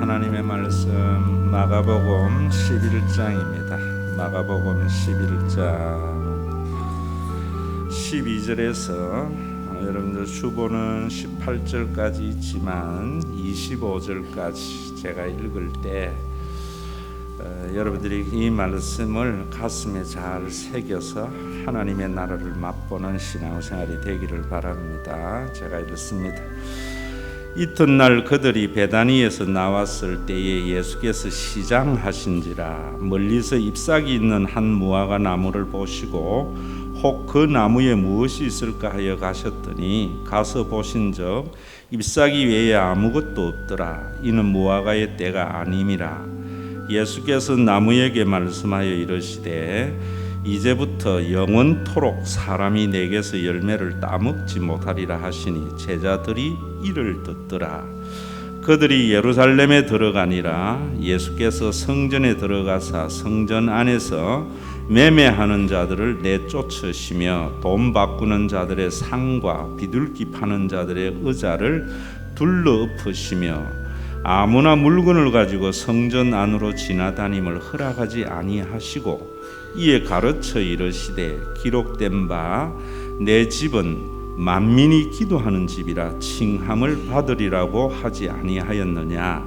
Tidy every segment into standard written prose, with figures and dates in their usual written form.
하나님의 말씀 마가복음 11장입니다. 마가복음 11장 12절에서 여러분들 주보는 18절까지 있지만 25절까지 제가 읽을 때 여러분들이 이 말씀을 가슴에 잘 새겨서 하나님의 나라를 맛보는 신앙생활이 되기를 바랍니다. 제가 읽습니다. 이튿날 그들이 베다니에서 나왔을 때에 예수께서 시장하신지라 멀리서 잎사귀 있는 한 무화과 나무를 보시고 혹 그 나무에 무엇이 있을까 하여 가셨더니 가서 보신즉 잎사귀 외에 아무것도 없더라. 이는 무화과의 때가 아님이라. 예수께서 나무에게 말씀하여 이르시되 이제부터 영원토록 사람이 내게서 열매를 따먹지 못하리라 하시니 제자들이 이를 듣더라. 그들이 예루살렘에 들어가니라. 예수께서 성전에 들어가사 성전 안에서 매매하는 자들을 내쫓으시며 돈 바꾸는 자들의 상과 비둘기 파는 자들의 의자를 둘러엎으시며 아무나 물건을 가지고 성전 안으로 지나다님을 허락하지 아니하시고 이에 가르쳐 이르시되 기록된 바 내 집은 만민이 기도하는 집이라 칭함을 받으리라고 하지 아니하였느냐.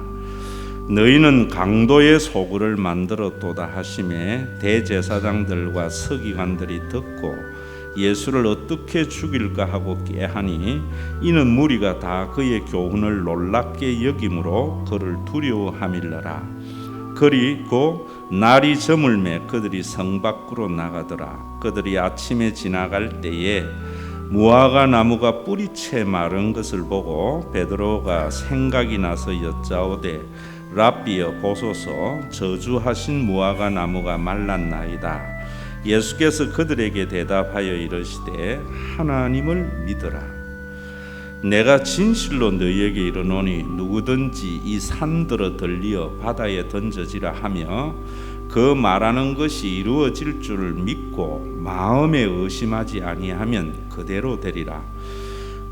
너희는 강도의 소굴을 만들었도다 하시매 대제사장들과 서기관들이 듣고 예수를 어떻게 죽일까 하고 꾀하니 이는 무리가 다 그의 교훈을 놀랍게 여김으로 그를 두려워함일러라. 그리고 날이 저물매 그들이 성 밖으로 나가더라. 그들이 아침에 지나갈 때에 무화과 나무가 뿌리채 마른 것을 보고 베드로가 생각이 나서 여짜오되 랍비여 보소서 저주하신 무화과 나무가 말랐나이다. 예수께서 그들에게 대답하여 이르시되 하나님을 믿으라. 내가 진실로 너희에게 이르노니 누구든지 이 산들어 들리어 바다에 던져지라 하며 그 말하는 것이 이루어질 줄을 믿고 마음에 의심하지 아니하면 그대로 되리라.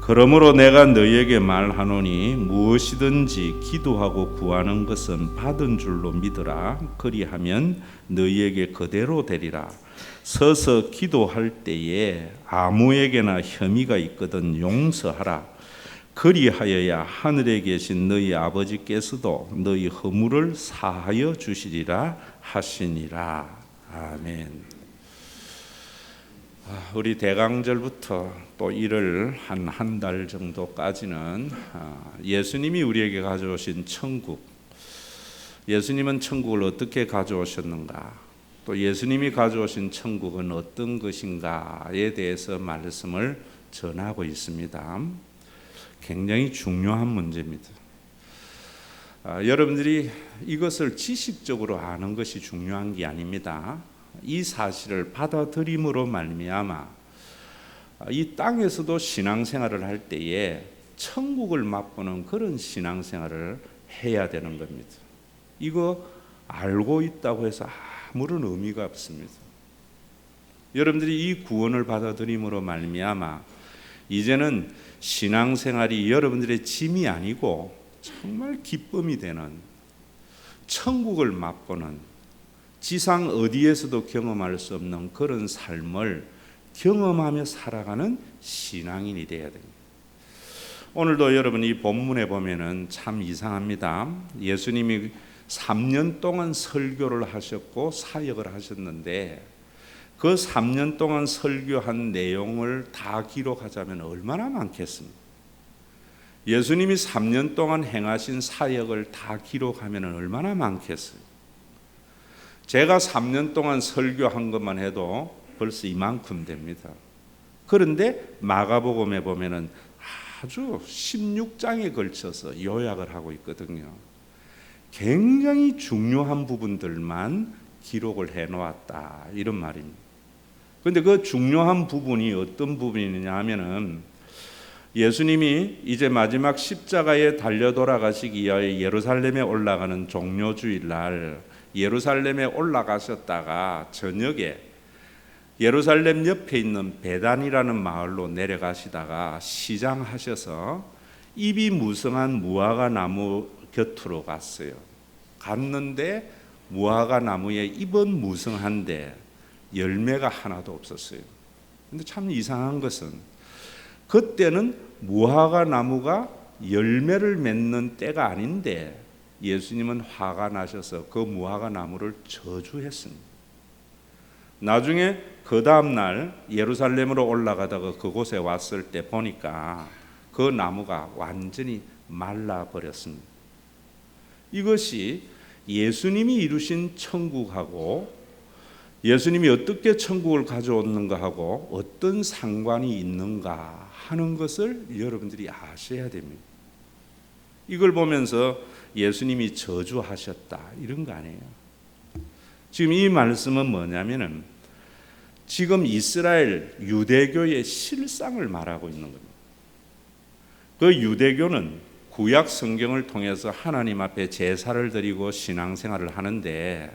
그러므로 내가 너희에게 말하노니 무엇이든지 기도하고 구하는 것은 받은 줄로 믿으라. 그리하면 너희에게 그대로 되리라. 서서 기도할 때에 아무에게나 혐의가 있거든 용서하라. 그리하여야 하늘에 계신 너희 아버지께서도 너희 허물을 사하여 주시리라 하시니라. 아멘. 우리 대강절부터 또 1월 한 달 정도까지는 예수님이 우리에게 가져오신 천국, 예수님은 천국을 어떻게 가져오셨는가, 또 예수님이 가져오신 천국은 어떤 것인가에 대해서 말씀을 전하고 있습니다. 굉장히 중요한 문제입니다. 여러분들이 이것을 지식적으로 아는 것이 중요한 게 아닙니다. 이 사실을 받아들임으로 말미암아 이 땅에서도 신앙생활을 할 때에 천국을 맛보는 그런 신앙생활을 해야 되는 겁니다. 이거 알고 있다고 해서 아무런 의미가 없습니다. 여러분들이 이 구원을 받아들임으로 말미암아 이제는 신앙생활이 여러분들의 짐이 아니고 정말 기쁨이 되는, 천국을 맛보는, 지상 어디에서도 경험할 수 없는 그런 삶을 경험하며 살아가는 신앙인이 되어야 됩니다. 오늘도 여러분 이 본문에 보면은 참 이상합니다. 예수님이 3년 동안 설교를 하셨고 사역을 하셨는데 그 3년 동안 설교한 내용을 다 기록하자면 얼마나 많겠습니까? 예수님이 3년 동안 행하신 사역을 다 기록하면 얼마나 많겠어요? 제가 3년 동안 설교한 것만 해도 벌써 이만큼 됩니다. 그런데 마가복음에 보면은 아주 16장에 걸쳐서 요약을 하고 있거든요. 굉장히 중요한 부분들만 기록을 해놓았다 이런 말입니다. 그런데 그 중요한 부분이 어떤 부분이냐 하면은 예수님이 이제 마지막 십자가에 달려 돌아가시기 위하여 예루살렘에 올라가는 종료주일 날 예루살렘에 올라가셨다가 저녁에 예루살렘 옆에 있는 베단이라는 마을로 내려가시다가 시장하셔서 잎이 무성한 무화과 나무 곁으로 갔어요. 갔는데 무화과 나무에 잎은 무성한데 열매가 하나도 없었어요. 근데 참 이상한 것은 그때는 무화과 나무가 열매를 맺는 때가 아닌데 예수님은 화가 나셔서 그 무화과 나무를 저주했습니다. 나중에 그 다음 날 예루살렘으로 올라가다가 그곳에 왔을 때 보니까 그 나무가 완전히 말라버렸습니다. 이것이 예수님이 이루신 천국하고 예수님이 어떻게 천국을 가져오는가 하고 어떤 상관이 있는가 하는 것을 여러분들이 아셔야 됩니다. 이걸 보면서 예수님이 저주하셨다 이런 거 아니에요. 지금 이 말씀은 뭐냐면은 지금 이스라엘 유대교의 실상을 말하고 있는 겁니다. 그 유대교는 구약 성경을 통해서 하나님 앞에 제사를 드리고 신앙생활을 하는데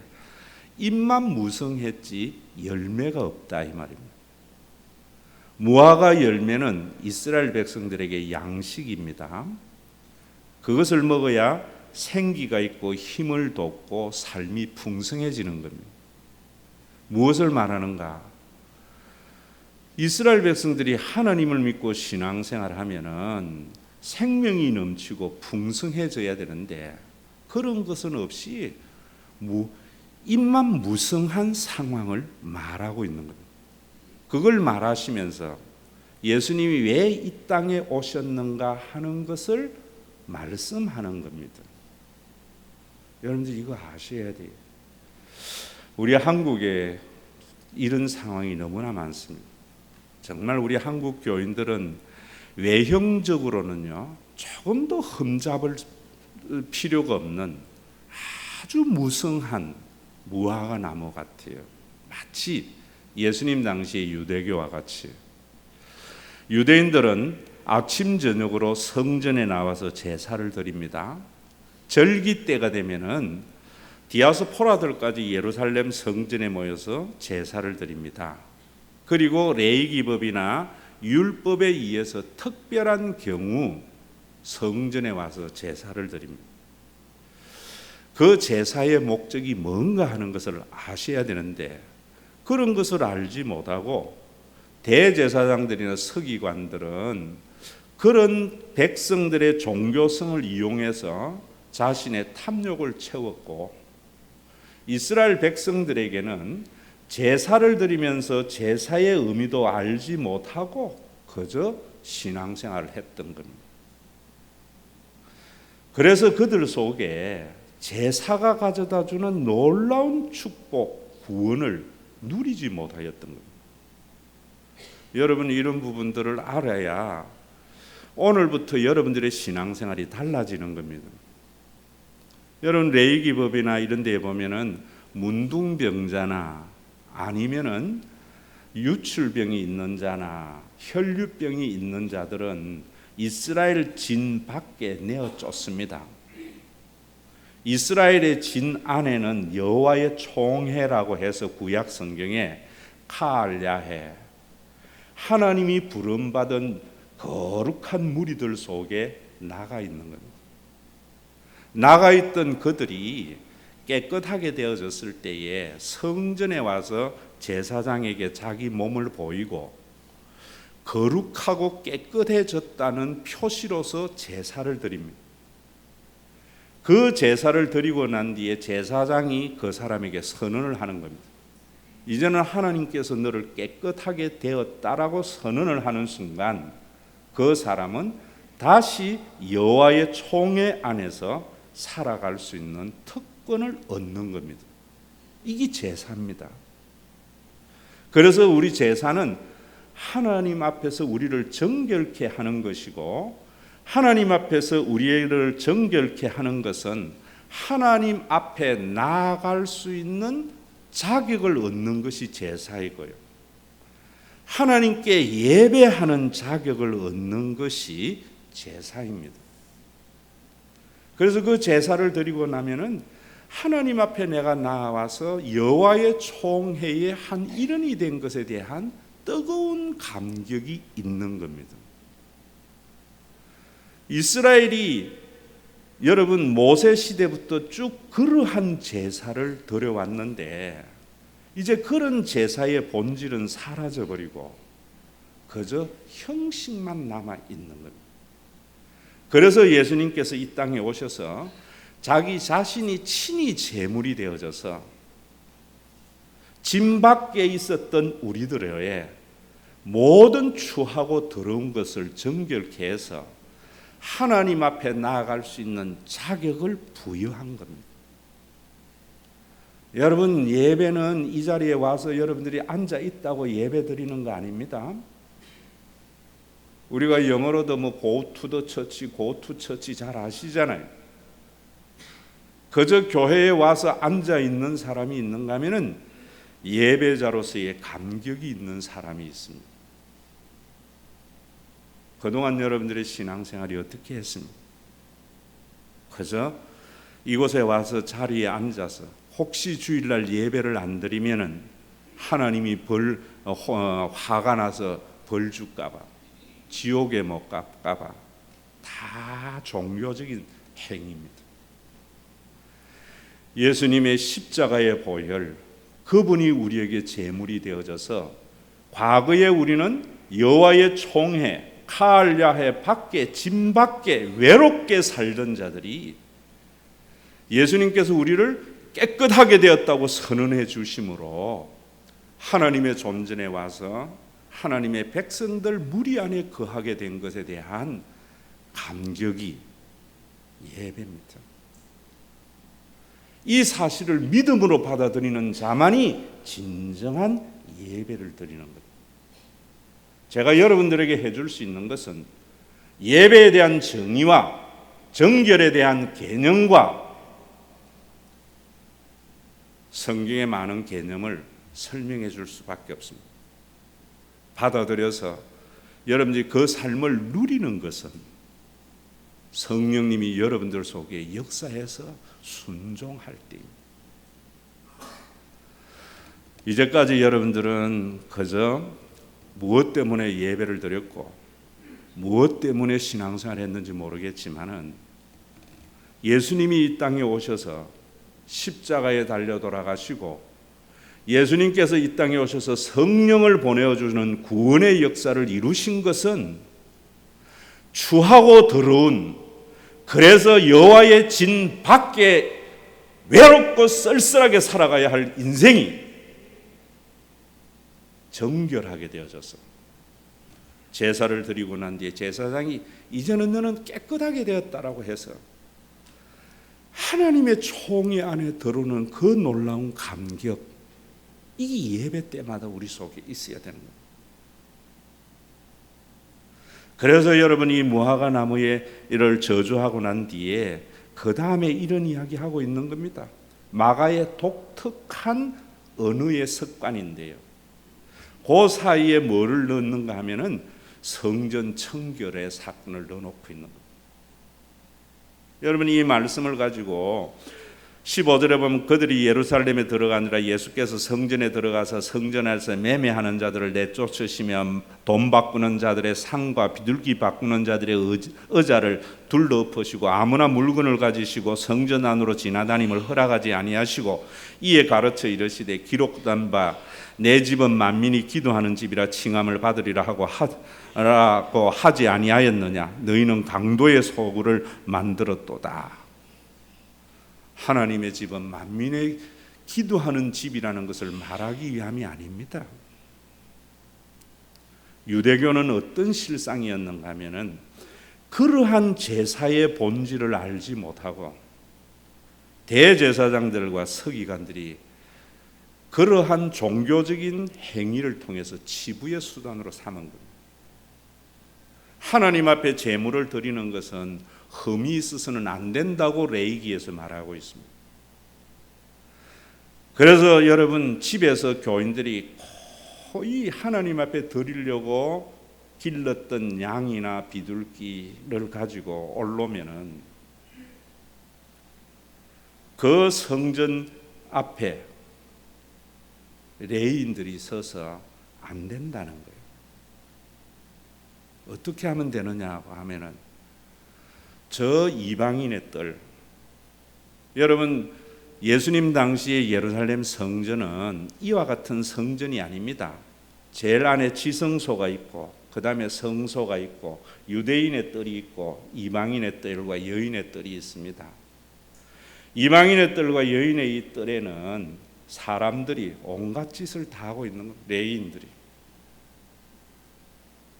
잎만 무성했지 열매가 없다 이 말입니다. 무화과 열매는 이스라엘 백성들에게 양식입니다. 그것을 먹어야 생기가 있고 힘을 돋고 삶이 풍성해지는 겁니다. 무엇을 말하는가? 이스라엘 백성들이 하나님을 믿고 신앙생활을 하면은 생명이 넘치고 풍성해져야 되는데 그런 것은 없이 잎만 무성한 상황을 말하고 있는 겁니다. 그걸 말하시면서 예수님이 왜 이 땅에 오셨는가 하는 것을 말씀하는 겁니다. 여러분들 이거 아셔야 돼요. 우리 한국에 이런 상황이 너무나 많습니다. 정말 우리 한국 교인들은 외형적으로는요 조금 더 흠잡을 필요가 없는 아주 무성한 무화과 나무 같아요. 마치 예수님 당시의 유대교와 같이. 유대인들은 아침 저녁으로 성전에 나와서 제사를 드립니다. 절기 때가 되면은 디아스포라들까지 예루살렘 성전에 모여서 제사를 드립니다. 그리고 레위기법이나 율법에 의해서 특별한 경우 성전에 와서 제사를 드립니다. 그 제사의 목적이 뭔가 하는 것을 아셔야 되는데 그런 것을 알지 못하고 대제사장들이나 서기관들은 그런 백성들의 종교성을 이용해서 자신의 탐욕을 채웠고 이스라엘 백성들에게는 제사를 드리면서 제사의 의미도 알지 못하고 그저 신앙생활을 했던 겁니다. 그래서 그들 속에 제사가 가져다주는 놀라운 축복, 구원을 누리지 못하였던 겁니다. 여러분 이런 부분들을 알아야 오늘부터 여러분들의 신앙생활이 달라지는 겁니다. 여러분 레위기법이나 이런 데에 보면은 문둥병자나 아니면은 유출병이 있는 자나 혈류병이 있는 자들은 이스라엘 진 밖에 내어 쫓습니다. 이스라엘의 진 안에는 여호와의 총회라고 해서 구약 성경에 칼야해 하나님이 부름받은 거룩한 무리들 속에 나가 있는 겁니다. 나가 있던 그들이 깨끗하게 되어졌을 때에 성전에 와서 제사장에게 자기 몸을 보이고 거룩하고 깨끗해졌다는 표시로서 제사를 드립니다. 그 제사를 드리고 난 뒤에 제사장이 그 사람에게 선언을 하는 겁니다. 이제는 하나님께서 너를 깨끗하게 되었다라고 선언을 하는 순간 그 사람은 다시 여호와의 총회 안에서 살아갈 수 있는 특권을 얻는 겁니다. 이게 제사입니다. 그래서 우리 제사는 하나님 앞에서 우리를 정결케 하는 것이고 하나님 앞에서 우리를 정결케 하는 것은 하나님 앞에 나아갈 수 있는 자격을 얻는 것이 제사이고요. 하나님께 예배하는 자격을 얻는 것이 제사입니다. 그래서 그 제사를 드리고 나면은 하나님 앞에 내가 나와서 여호와의 총회의 한 일원이 된 것에 대한 뜨거운 감격이 있는 겁니다. 이스라엘이 여러분 모세 시대부터 쭉 그러한 제사를 드려왔는데 이제 그런 제사의 본질은 사라져버리고 그저 형식만 남아 있는 겁니다. 그래서 예수님께서 이 땅에 오셔서 자기 자신이 친히 제물이 되어져서 짐 밖에 있었던 우리들의 모든 추하고 더러운 것을 정결케 해서 하나님 앞에 나아갈 수 있는 자격을 부여한 겁니다. 여러분 예배는 이 자리에 와서 여러분들이 앉아 있다고 예배 드리는 거 아닙니다. 우리가 영어로도 뭐 go to the church, go to church 잘 아시잖아요. 그저 교회에 와서 앉아 있는 사람이 있는가 하면은 예배자로서의 감격이 있는 사람이 있습니다. 그동안 여러분들의 신앙생활이 어떻게 했습니까? 그저 이곳에 와서 자리에 앉아서 혹시 주일날 예배를 안 드리면은 하나님이 화가 나서 벌 줄까봐, 지옥에 못 갈까봐 다 종교적인 행위입니다. 예수님의 십자가의 보혈, 그분이 우리에게 제물이 되어져서 과거에 우리는 여호와의 총회 카알야해 밖에 짐 밖에 외롭게 살던 자들이 예수님께서 우리를 깨끗하게 되었다고 선언해 주심으로 하나님의 존전에 와서 하나님의 백성들 무리 안에 거하게 된 것에 대한 감격이 예배입니다. 이 사실을 믿음으로 받아들이는 자만이 진정한 예배를 드리는 것. 제가 여러분들에게 해줄 수 있는 것은 예배에 대한 정의와 정결에 대한 개념과 성경의 많은 개념을 설명해 줄 수밖에 없습니다. 받아들여서 여러분들이 그 삶을 누리는 것은 성령님이 여러분들 속에 역사해서 순종할 때입니다. 이제까지 여러분들은 그저 무엇 때문에 예배를 드렸고 무엇 때문에 신앙생활을 했는지 모르겠지만은 예수님이 이 땅에 오셔서 십자가에 달려 돌아가시고 예수님께서 이 땅에 오셔서 성령을 보내주는 구원의 역사를 이루신 것은 추하고 더러운, 그래서 여호와의 진 밖에 외롭고 쓸쓸하게 살아가야 할 인생이 정결하게 되어져서 제사를 드리고 난 뒤에 제사장이 이제는 너는 깨끗하게 되었다라고 해서 하나님의 총회 안에 들어오는 그 놀라운 감격, 이 예배 때마다 우리 속에 있어야 되는 겁니다. 그래서 여러분이 무화과 나무에 이를 저주하고 난 뒤에 그 다음에 이런 이야기하고 있는 겁니다. 마가의 독특한 언어의 습관인데요. 그 사이에 뭐를 넣는가 하면은 성전 청결의 사건을 넣어놓고 있는 겁니다. 여러분 이 말씀을 가지고 15절에 보면 그들이 예루살렘에 들어가니라 예수께서 성전에 들어가서 성전에서 매매하는 자들을 내쫓으시며 돈 바꾸는 자들의 상과 비둘기 바꾸는 자들의 의자를 둘러엎으시고 아무나 물건을 가지시고 성전 안으로 지나다님을 허락하지 아니하시고 이에 가르쳐 이르시되 기록된 바 내 집은 만민이 기도하는 집이라 칭함을 받으리라 하고 하지 아니하였느냐. 너희는 강도의 소굴을 만들었도다. 하나님의 집은 만민의 기도하는 집이라는 것을 말하기 위함이 아닙니다. 유대교는 어떤 실상이었는가 하면은 그러한 제사의 본질을 알지 못하고 대제사장들과 서기관들이 그러한 종교적인 행위를 통해서 치부의 수단으로 삼은 겁니다. 하나님 앞에 제물을 드리는 것은 흠이 있어서는 안 된다고 레위기에서 말하고 있습니다. 그래서 여러분 집에서 교인들이 거의 하나님 앞에 드리려고 길렀던 양이나 비둘기를 가지고 올라오면은 그 성전 앞에 레위인들이 서서 안 된다는 거예요. 어떻게 하면 되느냐고 하면은 저 이방인의 뜰. 여러분, 예수님 당시의 예루살렘 성전은 이와 같은 성전이 아닙니다. 제일 안에 지성소가 있고 그 다음에 성소가 있고 유대인의 뜰이 있고 이방인의 뜰과 여인의 뜰이 있습니다. 이방인의 뜰과 여인의 이 뜰에는 사람들이 온갖 짓을 다 하고 있는 겁니다. 레인들이.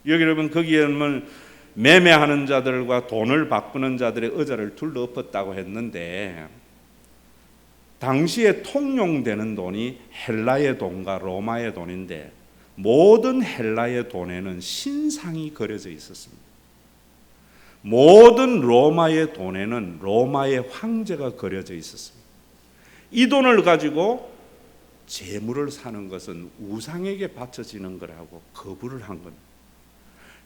여기 여러분 거기에는 매매하는 자들과 돈을 바꾸는 자들의 의자를 둘러 엎었다고 했는데 당시에 통용되는 돈이 헬라의 돈과 로마의 돈인데 모든 헬라의 돈에는 신상이 그려져 있었습니다. 모든 로마의 돈에는 로마의 황제가 그려져 있었습니다. 이 돈을 가지고 재물을 사는 것은 우상에게 바쳐지는 거라고 거부를 한 겁니다.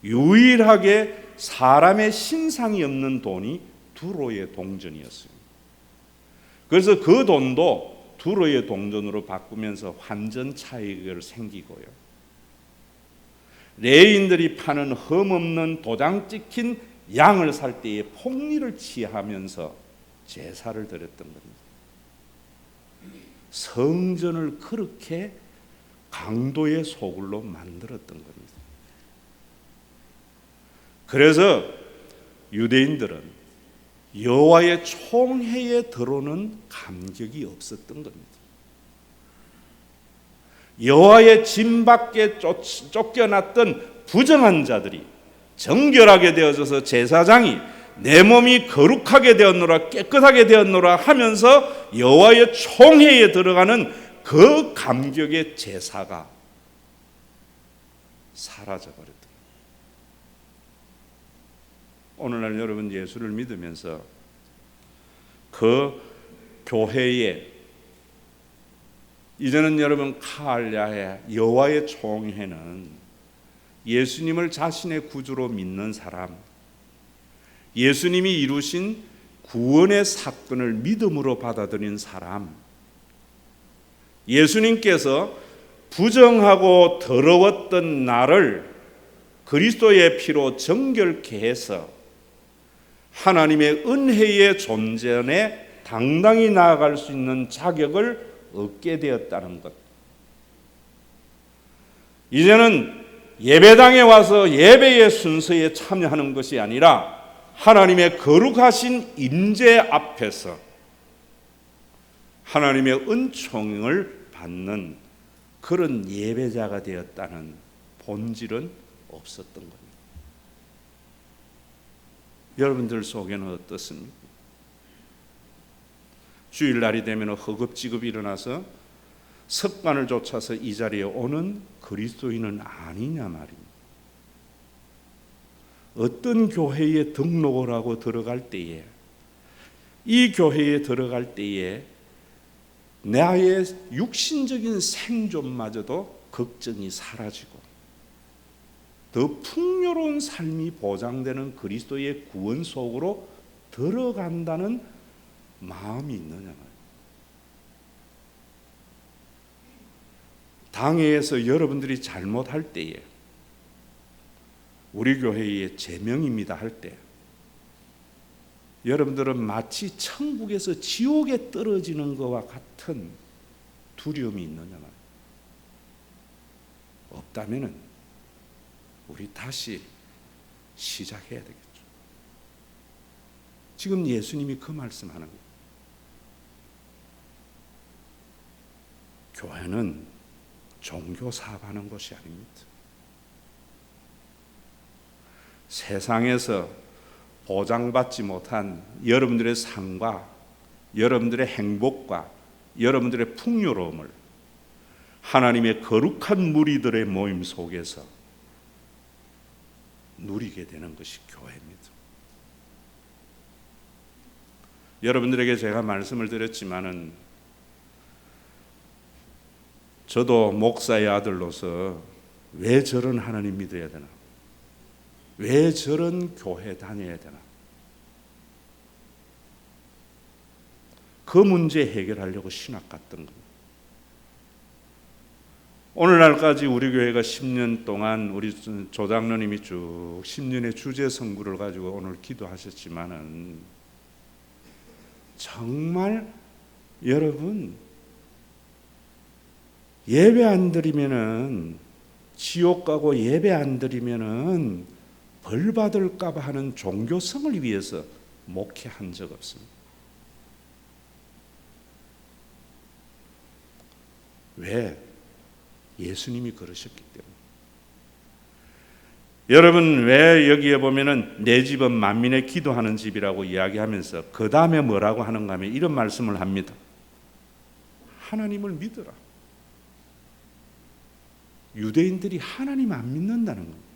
유일하게 사람의 신상이 없는 돈이 두로의 동전이었습니다. 그래서 그 돈도 두로의 동전으로 바꾸면서 환전 차익을 생기고요. 레인들이 파는 흠없는 도장 찍힌 양을 살 때에 폭리를 취하면서 제사를 드렸던 겁니다. 성전을 그렇게 강도의 소굴로 만들었던 겁니다. 그래서 유대인들은 여호와의 총회에 들어오는 감격이 없었던 겁니다. 여호와의 진 밖에 쫓겨났던 부정한 자들이 정결하게 되어져서 제사장이 내 몸이 거룩하게 되었노라 깨끗하게 되었노라 하면서 여호와의 총회에 들어가는 그 감격의 제사가 사라져버렸다. 오늘날 여러분 예수를 믿으면서 그 교회에 이제는 여러분 칼야의 여호와의 총회는 예수님을 자신의 구주로 믿는 사람, 예수님이 이루신 구원의 사건을 믿음으로 받아들인 사람, 예수님께서 부정하고 더러웠던 나를 그리스도의 피로 정결케 해서 하나님의 은혜의 존재에 당당히 나아갈 수 있는 자격을 얻게 되었다는 것. 이제는 예배당에 와서 예배의 순서에 참여하는 것이 아니라 하나님의 거룩하신 임재 앞에서 하나님의 은총을 받는 그런 예배자가 되었다는 본질은 없었던 겁니다. 여러분들 속에는 어떻습니까? 주일날이 되면 허겁지겁 일어나서 습관을 쫓아서 이 자리에 오는 그리스도인은 아니냐 말입니다. 어떤 교회에 등록을 하고 들어갈 때에 이 교회에 들어갈 때에 나의 육신적인 생존마저도 걱정이 사라지고 더 풍요로운 삶이 보장되는 그리스도의 구원 속으로 들어간다는 마음이 있느냐 말이에요. 당회에서 여러분들이 잘못할 때에 우리 교회의 제명입니다 할 때 여러분들은 마치 천국에서 지옥에 떨어지는 것과 같은 두려움이 있느냐 말이에요. 없다면은 우리 다시 시작해야 되겠죠. 지금 예수님이 그 말씀하는 거예요. 교회는 종교 사업하는 곳이 아닙니다. 세상에서 보장받지 못한 여러분들의 삶과 여러분들의 행복과 여러분들의 풍요로움을 하나님의 거룩한 무리들의 모임 속에서 누리게 되는 것이 교회입니다. 여러분들에게 제가 말씀을 드렸지만은 저도 목사의 아들로서 왜 저런 하나님 믿어야 되나? 왜 저런 교회 다녀야 되나? 그 문제 해결하려고 신학 갔던 겁니다. 오늘날까지 우리 교회가 10년 동안 우리 조장로님이 쭉 10년의 주제 선구를 가지고 오늘 기도하셨지만은 정말 여러분 예배 안 드리면은 지옥 가고 예배 안 드리면은 벌 받을까 봐 하는 종교성을 위해서 목회한 적 없습니다. 왜? 예수님이 그러셨기 때문에. 여러분 왜 여기에 보면은 내 집은 만민의 기도하는 집이라고 이야기하면서 그 다음에 뭐라고 하는가 하면 이런 말씀을 합니다. 하나님을 믿어라. 유대인들이 하나님 안 믿는다는 겁니다.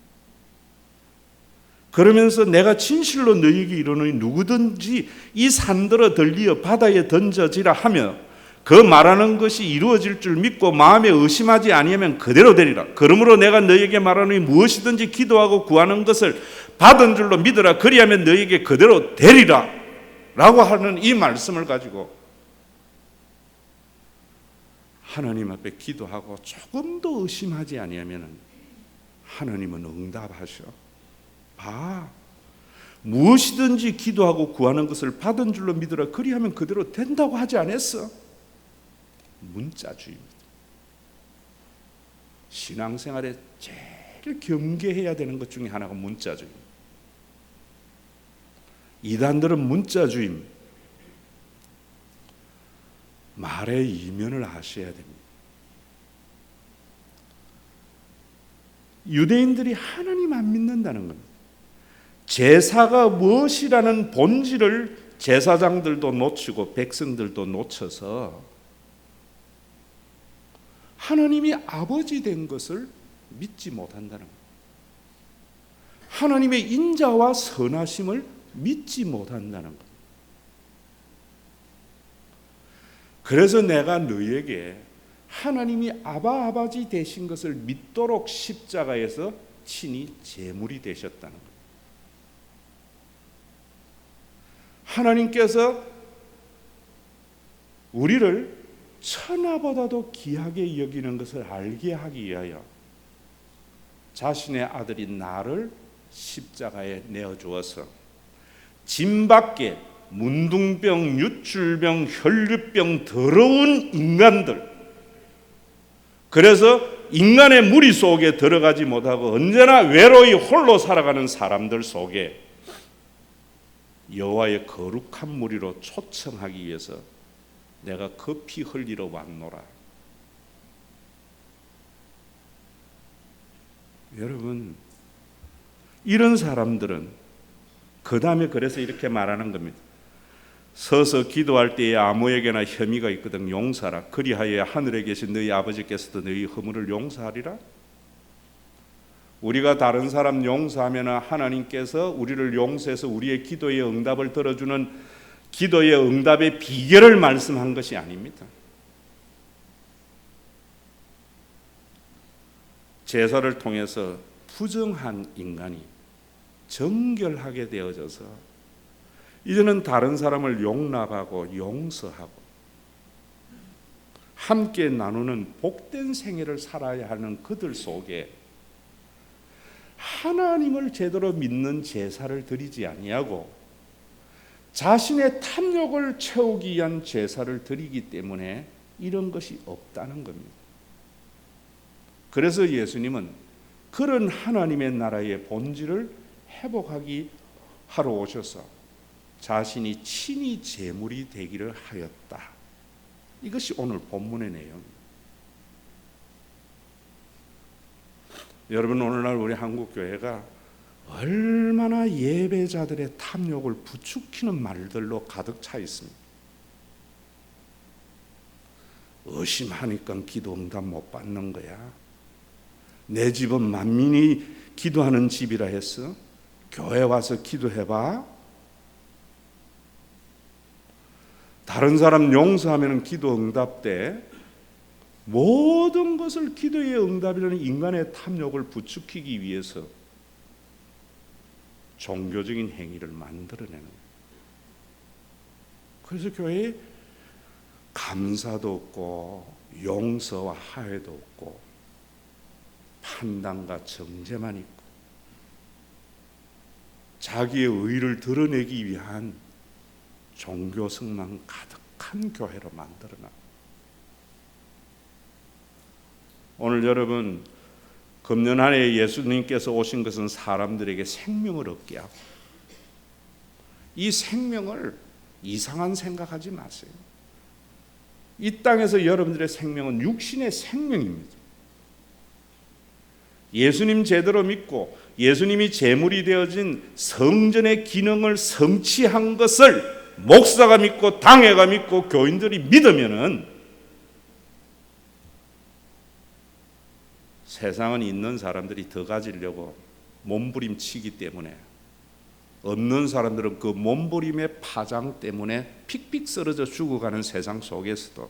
그러면서 내가 진실로 너희에게 이르노니 누구든지 이 산들어 들리어 바다에 던져지라 하며 그 말하는 것이 이루어질 줄 믿고 마음에 의심하지 아니하면 그대로 되리라. 그러므로 내가 너희에게 말하노니 무엇이든지 기도하고 구하는 것을 받은 줄로 믿으라. 그리하면 너희에게 그대로 되리라 라고 하는 이 말씀을 가지고 하나님 앞에 기도하고 조금도 의심하지 아니하면 하나님은 응답하셔. 봐, 무엇이든지 기도하고 구하는 것을 받은 줄로 믿으라. 그리하면 그대로 된다고 하지 않았어? 문자주의입니다. 신앙생활에 제일 경계해야 되는 것 중에 하나가 문자주의입니다. 이단들은 문자주의입니다. 말의 이면을 아셔야 됩니다. 유대인들이 하나님 안 믿는다는 겁니다. 제사가 무엇이라는 본질을 제사장들도 놓치고 백성들도 놓쳐서 하나님이 아버지 된 것을 믿지 못한다는 겁니다. 하나님의 인자와 선하심을 믿지 못한다는 겁니다. 그래서 내가 너희에게 하나님이 아버지 되신 것을 믿도록 십자가에서 친히 제물이 되셨다는 겁니다. 하나님께서 우리를 천하보다도 귀하게 여기는 것을 알게 하기 위하여 자신의 아들인 나를 십자가에 내어주어서 짐밖에 문둥병, 유출병, 혈류병, 더러운 인간들, 그래서 인간의 무리 속에 들어가지 못하고 언제나 외로이 홀로 살아가는 사람들 속에 여호와의 거룩한 무리로 초청하기 위해서 내가 급히 흘리러 왔노라. 여러분, 이런 사람들은 그 다음에 그래서 이렇게 말하는 겁니다. 서서 기도할 때에 아무에게나 혐의가 있거든 용서하라. 그리하여 하늘에 계신 너희 아버지께서도 너희 허물을 용서하리라. 우리가 다른 사람 용서하면 하나님께서 우리를 용서해서 우리의 기도의 응답을 들어주는 기도의 응답의 비결을 말씀한 것이 아닙니다. 제사를 통해서 부정한 인간이 정결하게 되어져서 이제는 다른 사람을 용납하고 용서하고 함께 나누는 복된 생애를 살아야 하는 그들 속에 하나님을 제대로 믿는 제사를 드리지 아니하고 자신의 탐욕을 채우기 위한 제사를 드리기 때문에 이런 것이 없다는 겁니다. 그래서 예수님은 그런 하나님의 나라의 본질을 회복하기 하러 오셔서 자신이 친히 제물이 되기를 하였다. 이것이 오늘 본문의 내용입니다. 여러분, 오늘날 우리 한국교회가 얼마나 예배자들의 탐욕을 부추기는 말들로 가득 차 있습니다. 의심하니까 기도 응답 못 받는 거야. 내 집은 만민이 기도하는 집이라 했어. 교회 와서 기도해봐. 다른 사람 용서하면 기도 응답돼. 모든 것을 기도의 응답이라는 인간의 탐욕을 부추기기 위해서 종교적인 행위를 만들어내는 거예요. 그래서 교회에 감사도 없고 용서와 화해도 없고 판단과 정죄만 있고 자기의 의를 드러내기 위한 종교성만 가득한 교회로 만들어놔. 오늘 여러분, 금년 한 해 예수님께서 오신 것은 사람들에게 생명을 얻게 하고, 이 생명을 이상한 생각하지 마세요. 이 땅에서 여러분들의 생명은 육신의 생명입니다. 예수님 제대로 믿고 예수님이 제물이 되어진 성전의 기능을 성취한 것을 목사가 믿고 당회가 믿고 교인들이 믿으면은 세상은 있는 사람들이 더 가지려고 몸부림치기 때문에, 없는 사람들은 그 몸부림의 파장 때문에 픽픽 쓰러져 죽어가는 세상 속에서도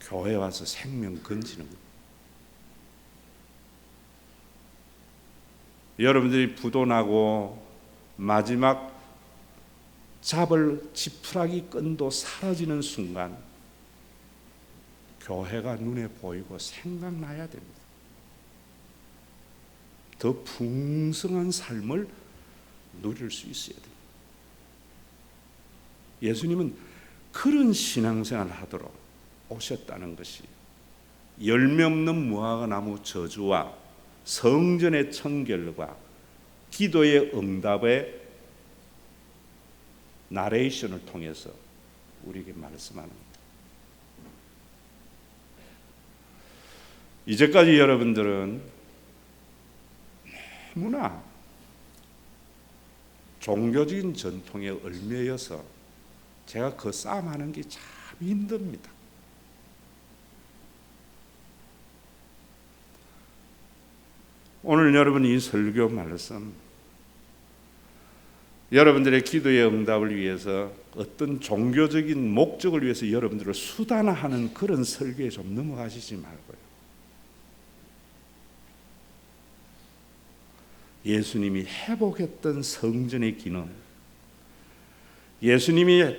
교회 와서 생명 건지는 거예요. 여러분들이 부도나고 마지막 잡을 지푸라기 끈도 사라지는 순간 교회가 눈에 보이고 생각나야 됩니다. 더 풍성한 삶을 누릴 수 있어야 돼요. 예수님은 그런 신앙생활을 하도록 오셨다는 것이 열매 없는 무화과 나무 저주와 성전의 청결과 기도의 응답의 나레이션을 통해서 우리에게 말씀하는 겁니다. 이제까지 여러분들은 너무나 종교적인 전통에 얽매여서 제가 그 싸움하는 게 참 힘듭니다. 오늘 여러분 이 설교 말씀, 여러분들의 기도의 응답을 위해서 어떤 종교적인 목적을 위해서 여러분들을 수단화하는 그런 설교에 좀 넘어가시지 말고요. 예수님이 회복했던 성전의 기능, 예수님이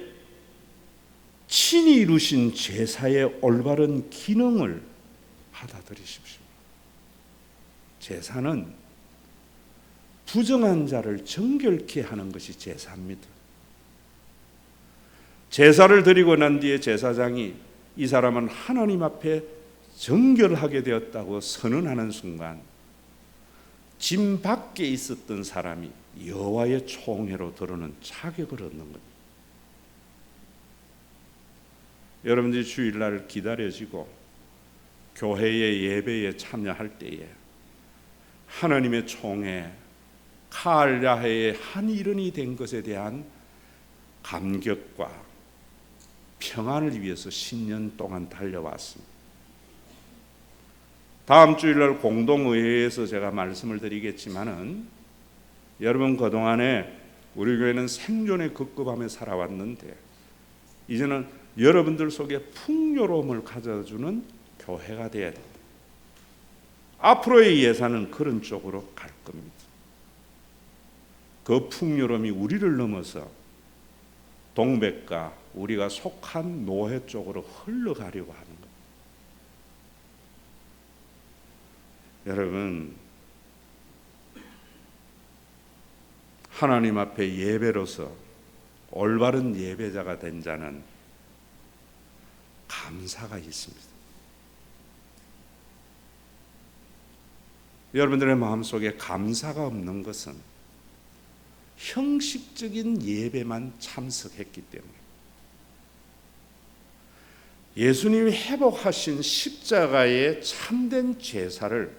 친히 이루신 제사의 올바른 기능을 받아들이십시오. 제사는 부정한 자를 정결케 하는 것이 제사입니다. 제사를 드리고 난 뒤에 제사장이 이 사람은 하나님 앞에 정결하게 되었다고 선언하는 순간 진 밖에 있었던 사람이 여호와의 총회로 들어오는 자격을 얻는 겁니다. 여러분들이 주일날 기다려지고 교회의 예배에 참여할 때에 하나님의 총회 칼야해의 한 일원이 된 것에 대한 감격과 평안을 위해서 10년 동안 달려왔습니다. 다음 주일날 공동의회에서 제가 말씀을 드리겠지만은 여러분 그동안에 우리 교회는 생존에 급급하며 살아왔는데 이제는 여러분들 속에 풍요로움을 가져주는 교회가 되어야 됩니다. 앞으로의 예산은 그런 쪽으로 갈 겁니다. 그 풍요로움이 우리를 넘어서 동백과 우리가 속한 노회 쪽으로 흘러가려고 하는 겁니다. 여러분, 하나님 앞에 예배로서 올바른 예배자가 된 자는 감사가 있습니다. 여러분들의 마음속에 감사가 없는 것은 형식적인 예배만 참석했기 때문에 예수님이 회복하신 십자가의 참된 제사를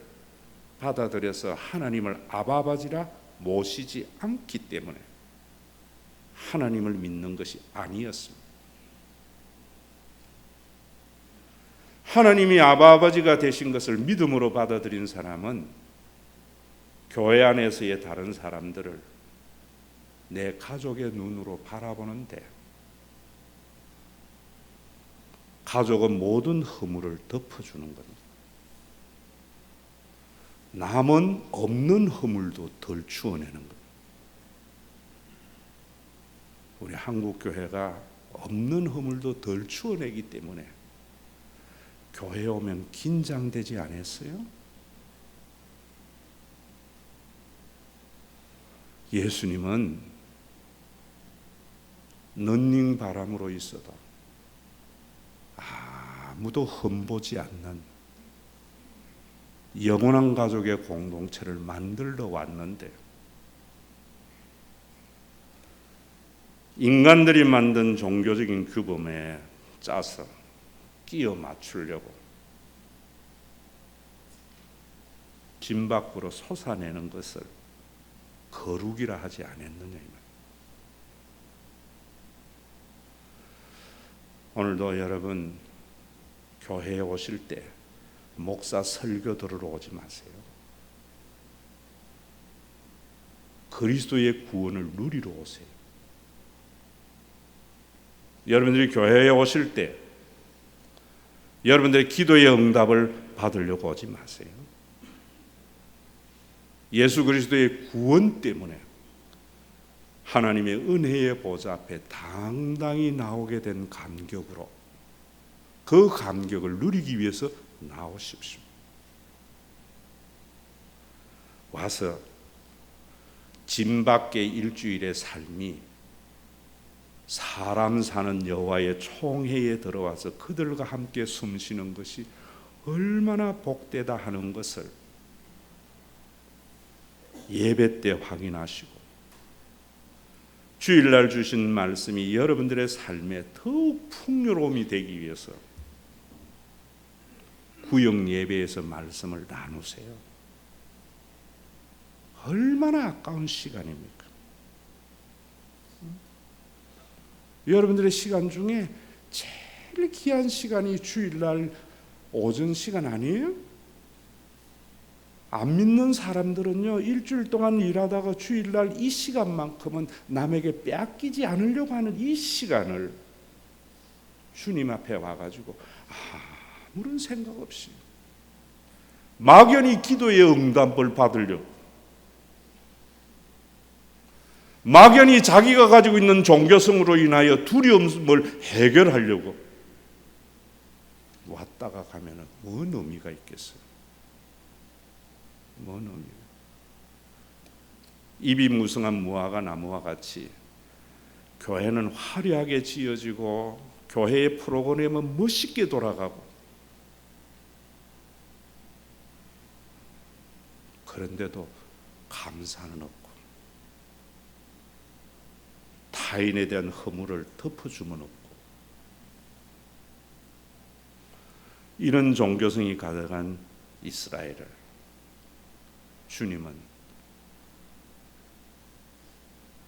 받아들여서 하나님을 아바아버지라 모시지 않기 때문에 하나님을 믿는 것이 아니었습니다. 하나님이 아바아버지가 되신 것을 믿음으로 받아들인 사람은 교회 안에서의 다른 사람들을 내 가족의 눈으로 바라보는데 가족은 모든 허물을 덮어주는 겁니다. 남은 없는 허물도 덜 추워내는 겁니다. 우리 한국 교회가 없는 허물도 덜 추워내기 때문에 교회에 오면 긴장되지 않았어요? 예수님은 넌닝 바람으로 있어도 아무도 흠보지 않는 영원한 가족의 공동체를 만들러 왔는데, 인간들이 만든 종교적인 규범에 짜서 끼어 맞추려고 집 밖으로 솟아내는 것을 거룩이라 하지 않았느냐. 오늘도 여러분 교회에 오실 때 목사 설교 들으러 오지 마세요. 그리스도의 구원을 누리러 오세요. 여러분들이 교회에 오실 때 여러분들의 기도의 응답을 받으려고 오지 마세요. 예수 그리스도의 구원 때문에 하나님의 은혜의 보좌 앞에 당당히 나오게 된 감격으로 그 감격을 누리기 위해서 나오십시오. 와서 집 밖의 일주일의 삶이 사람 사는 여호와의 총회에 들어와서 그들과 함께 숨쉬는 것이 얼마나 복되다 하는 것을 예배 때 확인하시고, 주일날 주신 말씀이 여러분들의 삶에 더욱 풍요로움이 되기 위해서 구역 예배에서 말씀을 나누세요. 얼마나 아까운 시간입니까? 여러분들의 시간 중에 제일 귀한 시간이 주일날 오전 시간 아니에요? 안 믿는 사람들은요, 일주일 동안 일하다가 주일날 이 시간만큼은 남에게 빼앗기지 않으려고 하는 이 시간을 주님 앞에 와가지고 아무런 생각 없이 막연히 기도의 응답을 받으려고, 막연히 자기가 가지고 있는 종교성으로 인하여 두려움을 해결하려고 왔다가 가면은 뭔 의미가 있겠어요? 뭔 의미가? 입이 무성한 무화과 나무와 같이 교회는 화려하게 지어지고 교회의 프로그램은 멋있게 돌아가고, 그런데도 감사는 없고 타인에 대한 허물을 덮어주면 없고, 이런 종교성이 가득한 이스라엘을 주님은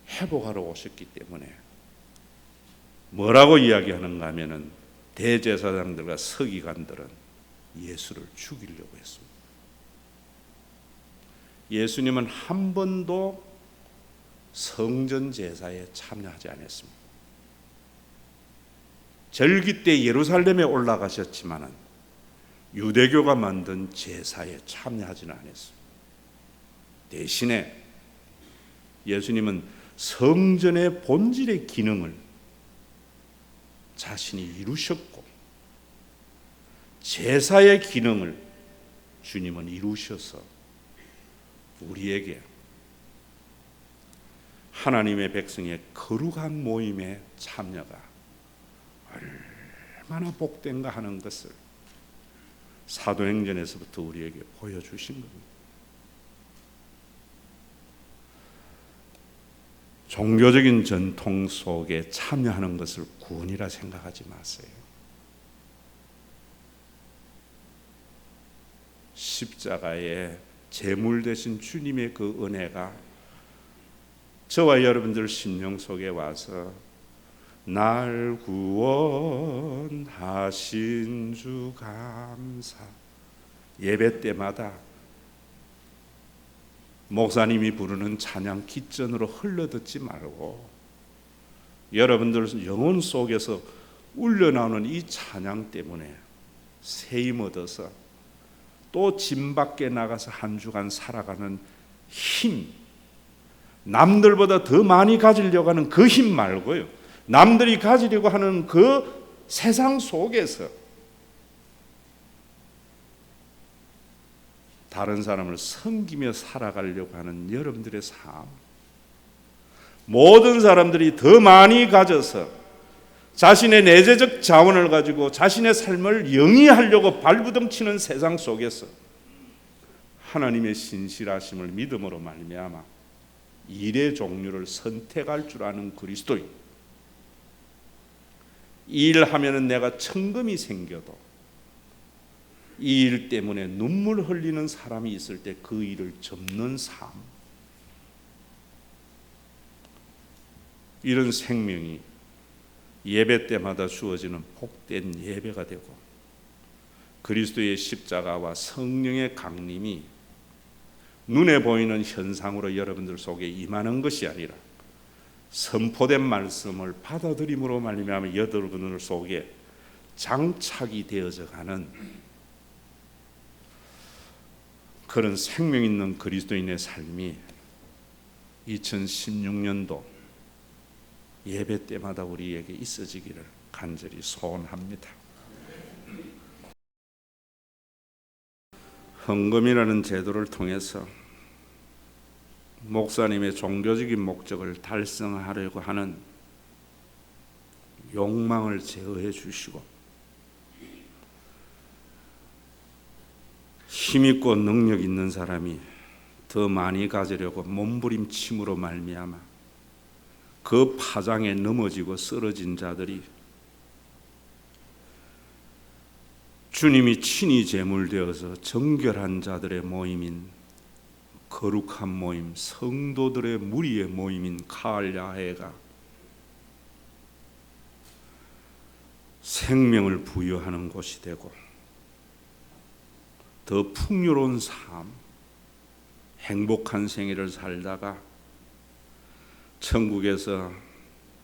회복하러 오셨기 때문에 뭐라고 이야기하는가 하면은 대제사장들과 서기관들은 예수를 죽이려고 했습니다. 예수님은 한 번도 성전 제사에 참여하지 않았습니다. 절기 때 예루살렘에 올라가셨지만은 유대교가 만든 제사에 참여하지는 않았습니다. 대신에 예수님은 성전의 본질의 기능을 자신이 이루셨고, 제사의 기능을 주님은 이루셔서 우리에게 하나님의 백성의 거룩한 모임에 참여가 얼마나 복된가 하는 것을 사도행전에서부터 우리에게 보여주신 겁니다. 종교적인 전통 속에 참여하는 것을 구원이라 생각하지 마세요. 십자가에 제물 되신 주님의 그 은혜가 저와 여러분들 심령 속에 와서 날 구원하신 주 감사, 예배 때마다 목사님이 부르는 찬양 기전으로 흘러듣지 말고 여러분들 영혼 속에서 울려나오는 이 찬양 때문에 세임 얻어서 또 집 밖에 나가서 한 주간 살아가는 힘, 남들보다 더 많이 가지려고 하는 그 힘 말고요, 남들이 가지려고 하는 그 세상 속에서 다른 사람을 섬기며 살아가려고 하는 여러분들의 삶, 모든 사람들이 더 많이 가져서 자신의 내재적 자원을 가지고 자신의 삶을 영위하려고 발부둥치는 세상 속에서 하나님의 신실하심을 믿음으로 말미암아 일의 종류를 선택할 줄 아는 그리스도인, 이 일하면은 내가 천금이 생겨도 이 일 때문에 눈물 흘리는 사람이 있을 때 그 일을 접는 삶, 이런 생명이 예배 때마다 주어지는 복된 예배가 되고 그리스도의 십자가와 성령의 강림이 눈에 보이는 현상으로 여러분들 속에 임하는 것이 아니라 선포된 말씀을 받아들임으로 말미암아 여러분들 속에 장착이 되어져 가는 그런 생명 있는 그리스도인의 삶이 2016년도 예배 때마다 우리에게 있어지기를 간절히 소원합니다. 헌금이라는 제도를 통해서 목사님의 종교적인 목적을 달성하려고 하는 욕망을 제어해 주시고 힘있고 능력 있는 사람이 더 많이 가지려고 몸부림침으로 말미암아 그 파장에 넘어지고 쓰러진 자들이 주님이 친히 제물되어서 정결한 자들의 모임인 거룩한 모임, 성도들의 무리의 모임인 가을 야훼가 생명을 부여하는 곳이 되고 더 풍요로운 삶, 행복한 생애를 살다가 천국에서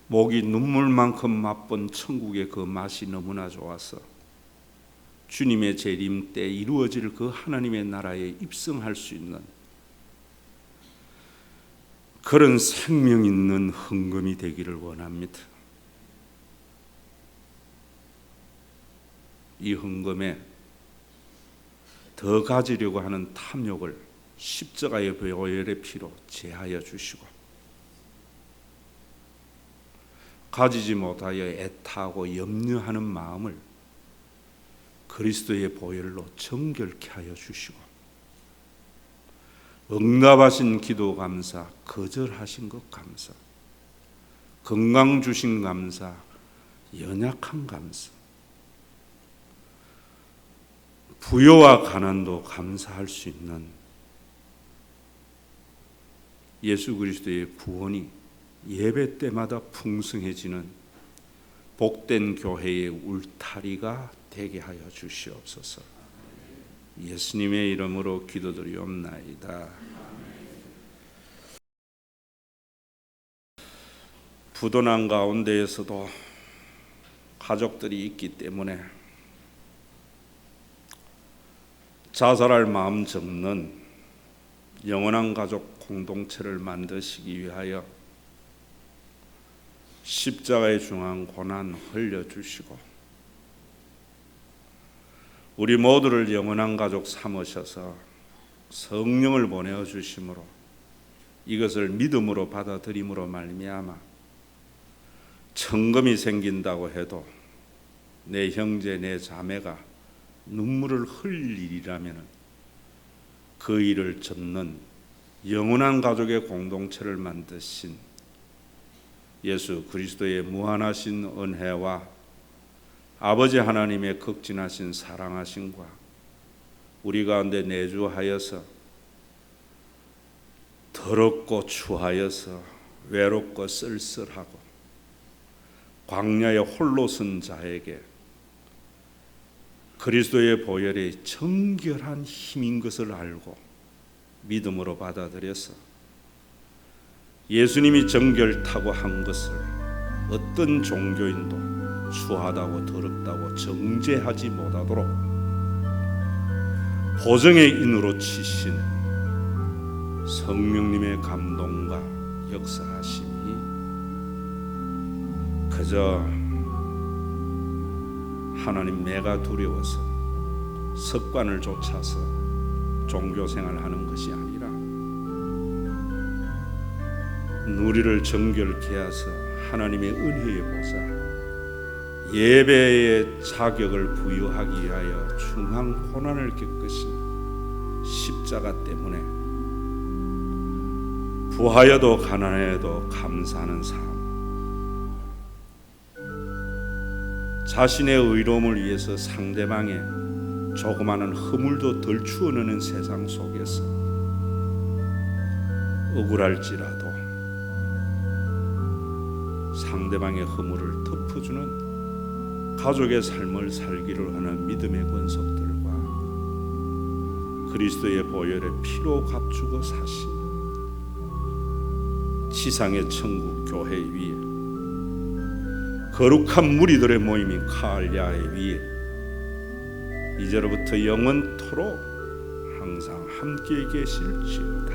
목이 눈물만큼 맛본 천국의 그 맛이 너무나 좋아서 주님의 재림 때 이루어질 그 하나님의 나라에 입성할 수 있는 그런 생명 있는 헌금이 되기를 원합니다. 이 헌금에 더 가지려고 하는 탐욕을 십자가의 보혈의 피로 제하여 주시고 가지지 못하여 애타하고 염려하는 마음을 그리스도의 보혈로 정결케 하여 주시고 응답하신 기도 감사, 거절하신 것 감사, 건강 주신 감사, 연약한 감사, 부요와 가난도 감사할 수 있는 예수 그리스도의 구원이 예배 때마다 풍성해지는 복된 교회의 울타리가 되게 하여 주시옵소서. 예수님의 이름으로 기도드리옵나이다. 부도난 가운데에서도 가족들이 있기 때문에 자살할 마음 접는 영원한 가족 공동체를 만드시기 위하여 십자가의 중한 고난 흘려주시고 우리 모두를 영원한 가족 삼으셔서 성령을 보내어 주심으로 이것을 믿음으로 받아들임으로 말미암아 천금이 생긴다고 해도 내 형제 내 자매가 눈물을 흘릴 일이라면 그 일을 접는 영원한 가족의 공동체를 만드신 예수 그리스도의 무한하신 은혜와 아버지 하나님의 극진하신 사랑하심과 우리 가운데 내주하여서 더럽고 추하여서 외롭고 쓸쓸하고 광야에 홀로 선 자에게 그리스도의 보혈의 정결한 힘인 것을 알고 믿음으로 받아들여서 예수님이 정결타고 한 것을 어떤 종교인도 추하다고 더럽다고 정죄하지 못하도록 보정의 인으로 치신 성령님의 감동과 역사하심이 그저 하나님 내가 두려워서 습관을 좇아서 종교 생활하는 것이 아니라 누리를 정결케 하사 하나님의 은혜의 보좌 예배의 자격을 부여하기 위하여 중한 고난을 겪으신 십자가 때문에 부하여도 가난해도 감사하는 삶, 자신의 의로움을 위해서 상대방의 조그마한 허물도 덜 추어내는 세상 속에서 억울할지라도 상대방의 허물을 덮어주는 가족의 삶을 살기를 하는 믿음의 권속들과 그리스도의 보혈의 피로 값주고 사신 지상의 천국 교회 위에 거룩한 무리들의 모임인 칼야의 위에 이제로부터 영원토록 항상 함께 계실지어다.